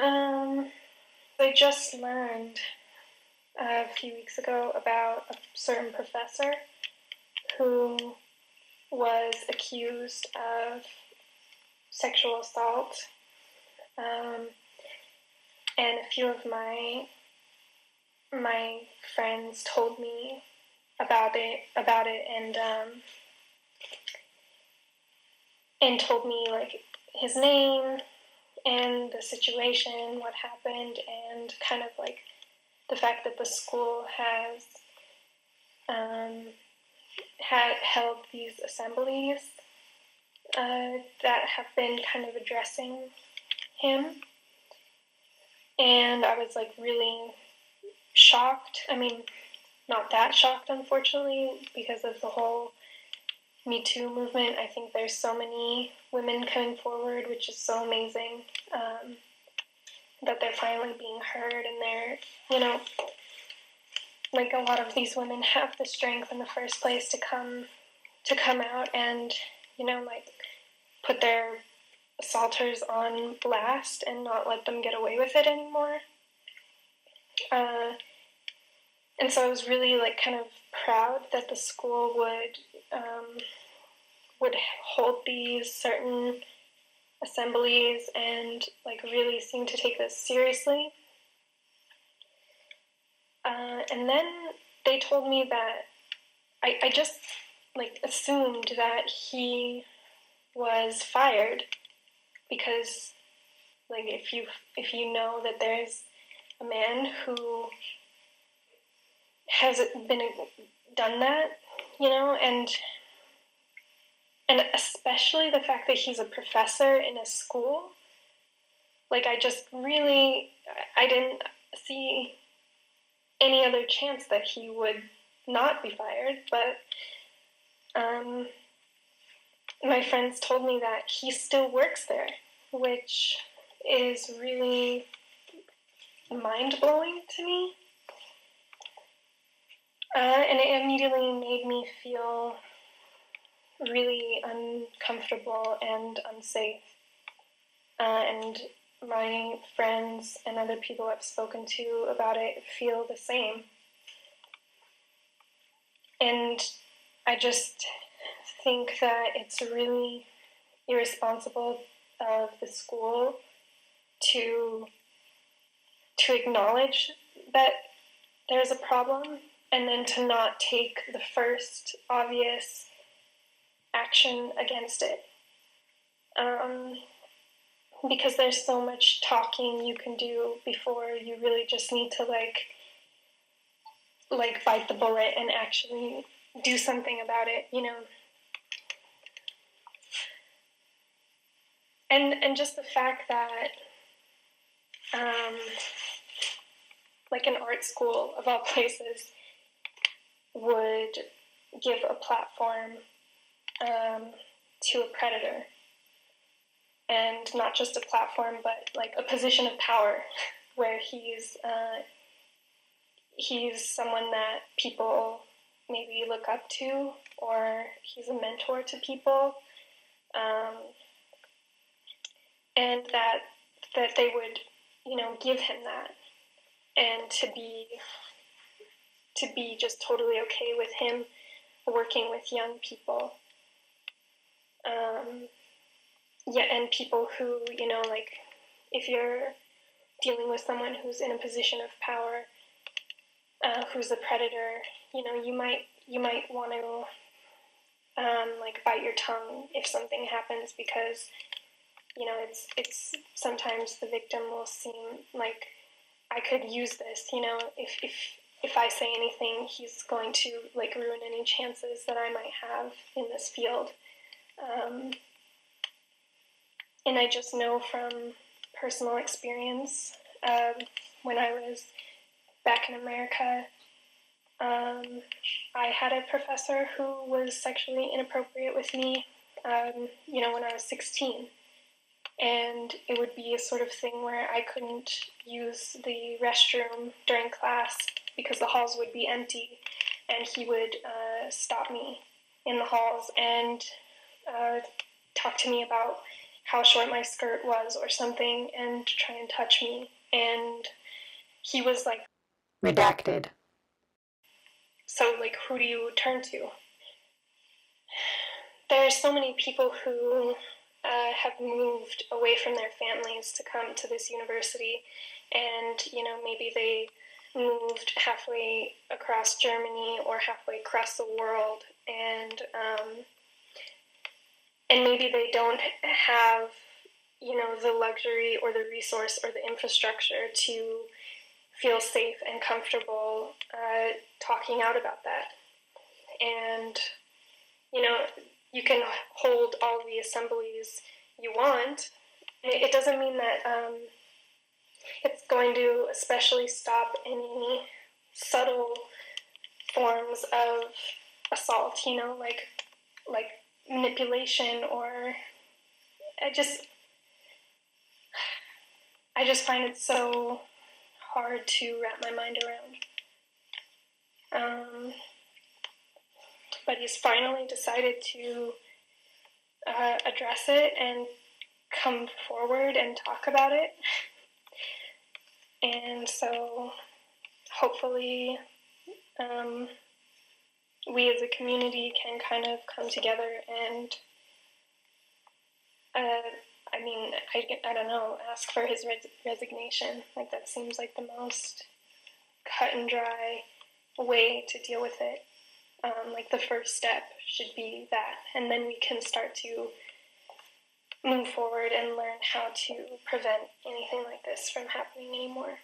Um, I just learned a few weeks ago about a certain professor who was accused of sexual assault. And a few of my friends told me about it, and told me like his name and the situation, what happened, and kind of like the fact that the school has had held these assemblies that have been kind of addressing him. And I was like really shocked. I mean, not that shocked, unfortunately, because of the whole Me Too movement. I think there's so many women coming forward, which is so amazing, that they're finally being heard, and they're, like a lot of these women have the strength in the first place to come out and, like put their assaulters on blast and not let them get away with it anymore. And so I was really like kind of proud that the school would hold these certain assemblies and like really seem to take this seriously. And then they told me that I just like assumed that he was fired because like if you know that there's a man who has been done that, and especially the fact that he's a professor in a school, like I didn't see any other chance that he would not be fired, but my friends told me that he still works there, which is really mind-blowing to me. And it immediately made me feel really uncomfortable and unsafe. And my friends and other people I've spoken to about it feel the same. And I just think that it's really irresponsible of the school to acknowledge that there's a problem and then to not take the first obvious action against it. Because there's so much talking you can do before you really just need to like bite the bullet and actually do something about it, And just the fact that like an art school of all places would give a platform to a predator, and not just a platform, but like a position of power where he's someone that people maybe look up to, or he's a mentor to people, and that they would, give him that, and to be just totally okay with him working with young people. And people who, like if you're dealing with someone who's in a position of power, who's a predator, you might want to like bite your tongue if something happens, because it's sometimes the victim will seem like, I could use this, if I say anything, he's going to like ruin any chances that I might have in this field. And I just know from personal experience, when I was back in America, I had a professor who was sexually inappropriate with me, when I was 16. And it would be a sort of thing where I couldn't use the restroom during class because the halls would be empty, and he would stop me in the halls and talk to me about how short my skirt was or something and try and touch me. And he was like, Redacted. so, like, who do you turn to? There are so many people who have moved away from their families to come to this university, and maybe they moved halfway across Germany or halfway across the world, and maybe they don't have the luxury or the resource or the infrastructure to feel safe and comfortable talking out about that. And you can hold all the assemblies you want. It doesn't mean that it's going to especially stop any subtle forms of assault, like manipulation, or I just find it so hard to wrap my mind around. But he's finally decided to address it and come forward and talk about it. And so hopefully we as a community can kind of come together and I don't know, ask for his resignation. Like, that seems like the most cut and dry way to deal with it. Like, the first step should be that, and then we can start to move forward and learn how to prevent anything like this from happening anymore.